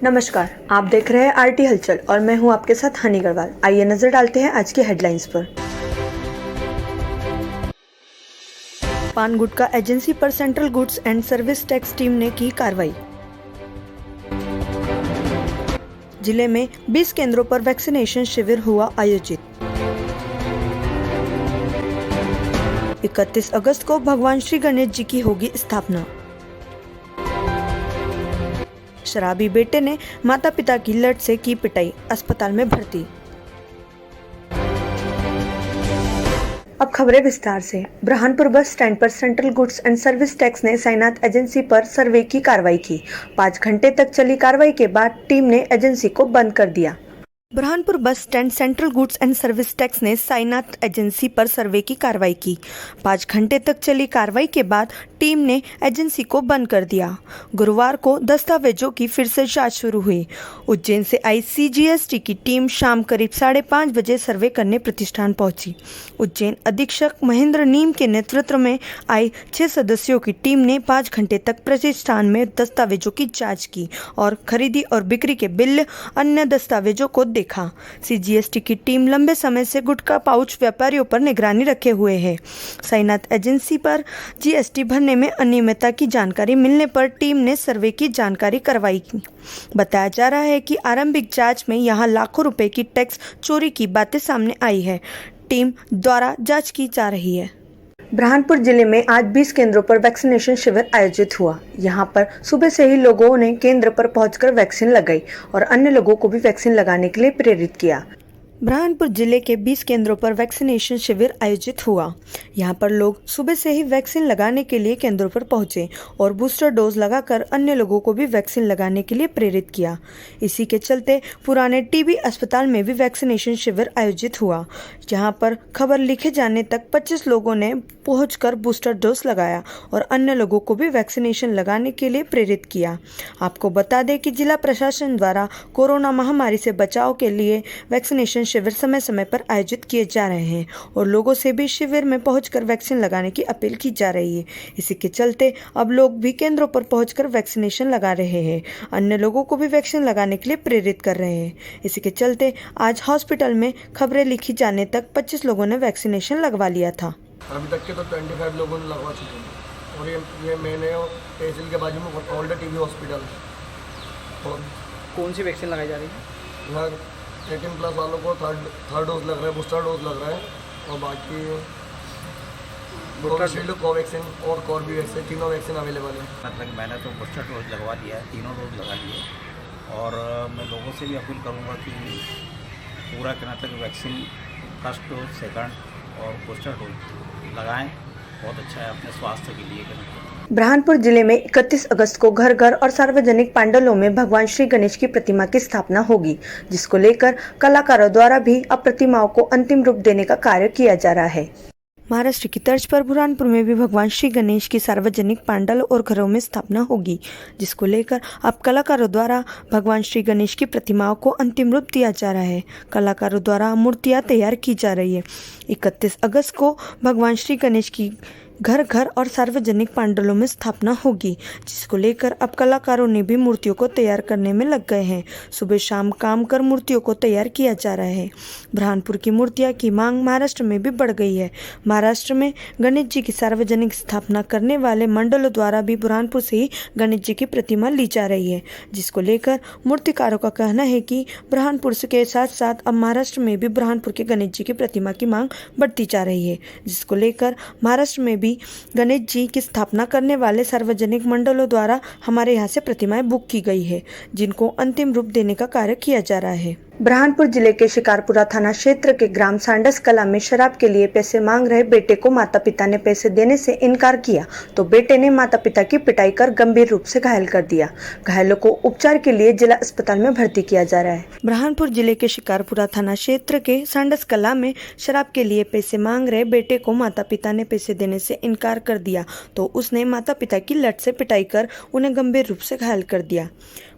नमस्कार, आप देख रहे हैं आरटी हलचल और मैं हूं आपके साथ हनी गढ़वाल। आइए नजर डालते हैं आज की हेडलाइंस पर। पान गुटखा एजेंसी पर central goods and service tax team ने की कार्रवाई। जिले में 20 केंद्रों पर वैक्सीनेशन शिविर हुआ आयोजित। 31 अगस्त को भगवान श्री गणेश जी की होगी स्थापना। शराबी बेटे ने माता पिता की लत से की पिटाई, अस्पताल में भर्ती। अब खबरें विस्तार से। बुरहानपुर बस स्टैंड पर central goods and service tax ने साइनाथ एजेंसी पर सर्वे की कार्रवाई की। 5 घंटे तक चली कार्रवाई के बाद टीम ने एजेंसी को बंद कर दिया। Burhanpur bus stand central goods and service tax ने साइनाथ एजेंसी पर सर्वे की कार्रवाई की। 5 घंटे तक चली कार्रवाई के बाद टीम ने एजेंसी को बंद कर दिया। गुरुवार को दस्तावेजों की फिर से जांच शुरू हुई। उज्जैन से आई CGST की टीम शाम करीब 5:30 बजे सर्वे करने प्रतिष्ठान पहुंची। उज्जैन अधीक्षक महेंद्र नीम के नेतृत्व में आई 6 सदस्यों की टीम ने 5 घंटे तक प्रतिष्ठान में दस्तावेजों की जाँच की और खरीदी और बिक्री के बिल अन्य दस्तावेजों को देखा। CGST की टीम लंबे समय से गुटखा पाउच व्यापारियों पर निगरानी रखे हुए है। साइनाथ एजेंसी पर GST भरने में अनियमितता की जानकारी मिलने पर टीम ने सर्वे की जानकारी करवाई। बताया जा रहा है कि आरंभिक जांच में यहां लाखों रुपए की टैक्स चोरी की बातें सामने आई है। टीम द्वारा जांच की जा रही है। बुरहानपुर जिले में आज 20 केंद्रों पर वैक्सीनेशन शिविर आयोजित हुआ। यहां पर सुबह से ही लोगों ने केंद्र पर पहुंचकर वैक्सीन लगाई और अन्य लोगों को भी वैक्सीन लगाने के लिए प्रेरित किया। बुरहानपुर जिले के 20 केंद्रों पर वैक्सीनेशन शिविर आयोजित हुआ। यहां पर लोग सुबह से ही वैक्सीन लगाने के लिए केंद्रों पर पहुंचे और बूस्टर डोज लगाकर अन्य लोगों को भी वैक्सीन लगाने के लिए प्रेरित किया। इसी के चलते पुराने TB अस्पताल में भी वैक्सीनेशन शिविर आयोजित हुआ, जहां पर खबर लिखे जाने तक 25 लोगों ने पहुंचकर बूस्टर डोज लगाया और अन्य लोगों को भी वैक्सीनेशन लगाने के लिए प्रेरित किया। आपको बता दें कि जिला प्रशासन द्वारा कोरोना महामारी से बचाव के लिए वैक्सीनेशन शिविर समय समय पर आयोजित किए जा रहे हैं और लोगों से भी शिविर में पहुंचकर वैक्सीन लगाने की अपील की जा रही है। इसी के चलते अब लोग भी केंद्रों पर पहुंचकर वैक्सीनेशन लगा रहे हैं, अन्य लोगों को भी वैक्सीन लगाने के लिए प्रेरित कर रहे हैं। इसी के चलते आज हॉस्पिटल में खबरें लिखी जाने तक 25 लोगों ने वैक्सीनेशन लगवा लिया था। अभी तक के तो 25 लोगों ने लगवा चुके हैं और ये मैंने तहसील के बाजू में ओल्ड TB हॉस्पिटल। और कौन सी वैक्सीन लगाई जा रही है? यहाँ 18+ वालों को थर्ड डोज लग रहा है, बूस्टर डोज लग रहा है और बाकी कोविशील्ड, कोवैक्सीन और कॉर्बेवैक्स, तीनों वैक्सीन अवेलेबल है। मतलब मैंने तो बूस्टर डोज लगवा दिया है, तीनों डोज लगा दिए और मैं लोगों से भी अपील करूंगा कि पूरा कहना तक वैक्सीन फर्स्ट डोज, सेकंड और बूस्टर डोज लगाएं। बहुत अच्छा है अपने स्वास्थ्य के लिए। बुरहानपुर जिले में 31 अगस्त को घर घर और सार्वजनिक पंडालों में भगवान श्री गणेश की प्रतिमा की स्थापना होगी, जिसको लेकर कलाकारों द्वारा भी अब प्रतिमाओं को अंतिम रूप देने का कार्य किया जा रहा है। महाराष्ट्र की तर्ज पर बुरहानपुर में भी भगवान श्री गणेश की सार्वजनिक पंडाल और घरों में स्थापना होगी, जिसको लेकर अब कलाकारों द्वारा भगवान श्री गणेश की प्रतिमाओं को अंतिम रूप दिया जा रहा है। कलाकारों द्वारा मूर्तियां तैयार की जा रही है। 31 अगस्त को भगवान श्री गणेश की घर घर और सार्वजनिक पंडालों में स्थापना होगी, जिसको लेकर अब कलाकारों ने भी मूर्तियों को तैयार करने में लग गए हैं। सुबह शाम काम कर मूर्तियों को तैयार किया जा रहा है। बुरहानपुर की मूर्तियां की मांग महाराष्ट्र में भी बढ़ गई है। महाराष्ट्र में गणेश जी की सार्वजनिक स्थापना करने वाले मंडलों द्वारा भी बुरहानपुर से ही गणेश जी की प्रतिमा ली जा रही है, जिसको लेकर मूर्तिकारों का कहना है कि बुरहानपुर के साथ साथ अब महाराष्ट्र में भी बुरहानपुर के गणेश जी की प्रतिमा की मांग बढ़ती जा रही है, जिसको लेकर महाराष्ट्र में गणेश जी की स्थापना करने वाले सार्वजनिक मंडलों द्वारा हमारे यहाँ से प्रतिमाएं बुक की गई है, जिनको अंतिम रूप देने का कार्य किया जा रहा है। बुरहानपुर जिले के शिकारपुरा थाना क्षेत्र के ग्राम सांडस कला में शराब के लिए पैसे मांग रहे बेटे को माता पिता ने पैसे देने से इनकार किया, तो बेटे ने माता पिता की पिटाई कर गंभीर रूप से घायल कर दिया। घायलों को उपचार के लिए जिला अस्पताल में भर्ती किया जा रहा है। बुरहानपुर जिले के शिकारपुरा थाना क्षेत्र के सांडस कला में शराब के लिए पैसे मांग रहे बेटे को माता पिता ने पैसे देने से इनकार कर दिया, तो उसने माता पिता की लत से पिटाई कर उन्हें गंभीर रूप से घायल कर दिया।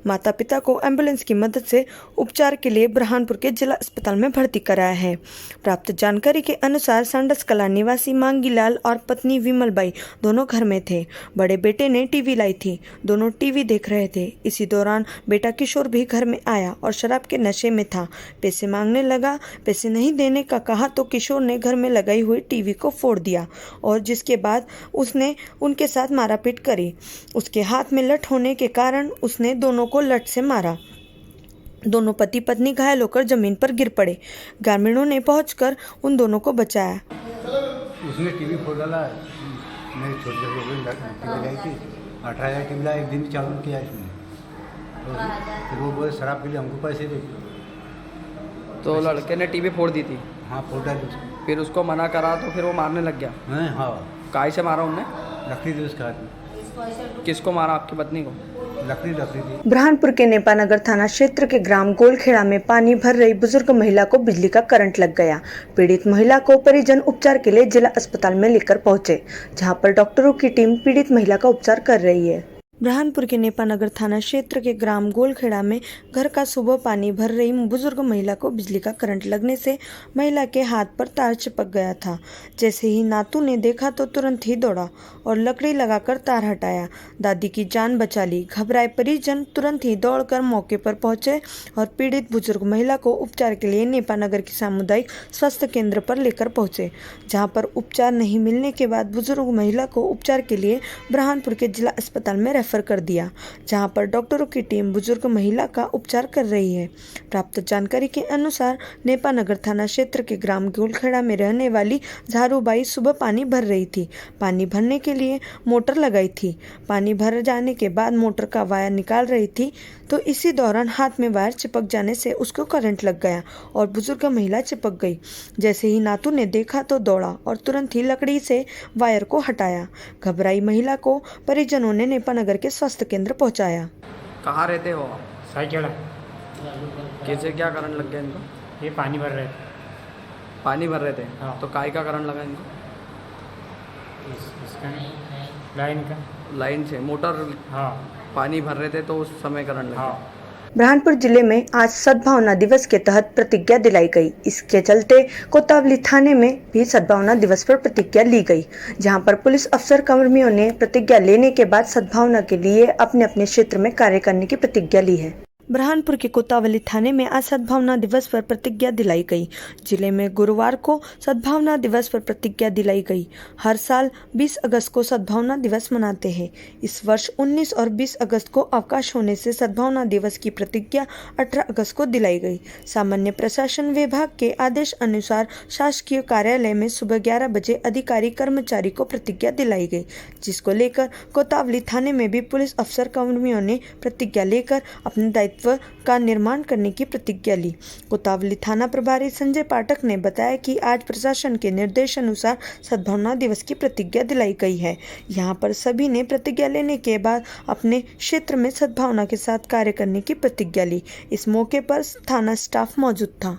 माता पिता को एम्बुलेंस की मदद से उपचार के लिए बुरहानपुर के जिला अस्पताल में भर्ती कराया है। प्राप्त जानकारी के अनुसार सांडस कला निवासी मांगीलाल और पत्नी विमलबाई दोनों घर में थे। बड़े बेटे ने टीवी लाई थी, दोनों टीवी देख रहे थे। इसी दौरान बेटा किशोर भी घर में आया और शराब के नशे में था। पैसे मांगने लगा, पैसे नहीं देने का कहा तो किशोर ने घर में लगाई हुई टीवी को फोड़ दिया और जिसके बाद उसने उनके साथ मारापीट करी। उसके हाथ में लठ होने के कारण उसने दोनों को लठ से मारा। दोनों पति पत्नी घायल होकर जमीन पर गिर पड़े। ग्रामीणों ने पहुंचकर उन दोनों को बचाया। उसने टीवी फोड़ डाला। मेरे छोटे छोटे टीवी लाई थी, 18,000 टीवी ला, एक दिन चालू किया इसने। तो फिर वो बोले शराब के लिए हमको पैसे दे। तो लड़के ने टीवी फोड़ दी थी, हाँ फोड़ डाली उसने। फिर उसको मना करा तो फिर वो मारने लग गया। हाँ काय से मारा उनने? लकड़ी थी उसके हाथ में। किसको मारा? आपकी पत्नी को? लकड़ी थी। बुरहानपुर के नेपानगर थाना क्षेत्र के ग्राम गोलखेड़ा में पानी भर रही बुजुर्ग महिला को बिजली का करंट लग गया। पीड़ित महिला को परिजन उपचार के लिए जिला अस्पताल में लेकर पहुंचे, जहां पर डॉक्टरों की टीम पीड़ित महिला का उपचार कर रही है। बुरहानपुर के नेपानगर थाना क्षेत्र के ग्राम गोलखेड़ा में घर का सुबह पानी भर रही बुजुर्ग महिला को बिजली का करंट लगने से महिला के हाथ पर तार चिपक गया था। जैसे ही नातू ने देखा तो तुरंत ही दौड़ा और लकड़ी लगाकर तार हटाया। दादी की जान बचा ली। घबराए परिजन तुरंत ही दौड़कर मौके पर पहुंचे और पीड़ित बुजुर्ग महिला को उपचार के लिए नेपानगर के सामुदायिक स्वास्थ्य केंद्र पर लेकर पहुंचे, जहां पर उपचार नहीं मिलने के बाद बुजुर्ग महिला को उपचार के लिए बुरहानपुर के जिला अस्पताल में रेफर कर दिया, जहां पर डॉक्टरों की टीम बुजुर्ग महिला का उपचार कर रही है। प्राप्त जानकारी के अनुसार नेपानगर थाना क्षेत्र के ग्राम गोलखेड़ा में रहने वाली झारूबाई सुबह पानी भर रही थी। पानी भरने के लिए मोटर लगाई थी। पानी भर जाने के बाद मोटर का वायर निकाल रही थी तो इसी दौरान हाथ में वायर चिपक जाने से उसको करंट लग गया और बुजुर्ग महिला चिपक गई। जैसे ही नातू ने देखा तो दौड़ा और तुरंत ही लकड़ी से वायर को हटाया। घबराई महिला को परिजनों ने नेपानगर के स्वास्थ्य केंद्र पहुंचाया। कहाँ रहते हो आप? साइकिल। कैसे क्या करंट लग गया इनको? ये पानी भर रहे थे। पानी भर रहे थे? हाँ। तो काय का करंट लगा इनको? इसका लाइन का। लाइन से मोटर? हाँ पानी भर रहे थे तो उस समय करंट लगा। हाँ। बुरहानपुर जिले में आज सद्भावना दिवस के तहत प्रतिज्ञा दिलाई गई। इसके चलते कोतावली थाने में भी सद्भावना दिवस पर प्रतिज्ञा ली गई, जहां पर पुलिस अफसर कर्मियों ने प्रतिज्ञा लेने के बाद सद्भावना के लिए अपने अपने क्षेत्र में कार्य करने की प्रतिज्ञा ली है। बुरहानपुर के कोतावली थाने में आज सद्भावना दिवस पर प्रतिज्ञा दिलाई गई। जिले में गुरुवार को सद्भावना दिवस पर प्रतिज्ञा दिलाई गई। हर साल 20 अगस्त को सद्भावना दिवस मनाते हैं। इस वर्ष 19 और 20 अगस्त को अवकाश होने से सद्भावना दिवस की प्रतिज्ञा 18 अगस्त को दिलाई गई। सामान्य प्रशासन विभाग के आदेश अनुसार शासकीय कार्यालय में सुबह 11 बजे अधिकारी कर्मचारी को प्रतिज्ञा दिलाई गई, जिसको लेकर कोतावली थाने में भी पुलिस अफसर कर्मियों ने प्रतिज्ञा लेकर अपने दायित्व का निर्माण करने की प्रतिज्ञा ली। कोतावली थाना प्रभारी संजय पाठक ने बताया कि आज प्रशासन के निर्देशानुसार सद्भावना दिवस की प्रतिज्ञा दिलाई गई है। यहां पर सभी ने प्रतिज्ञा लेने के बाद अपने क्षेत्र में सद्भावना के साथ कार्य करने की प्रतिज्ञा ली। इस मौके पर थाना स्टाफ मौजूद था।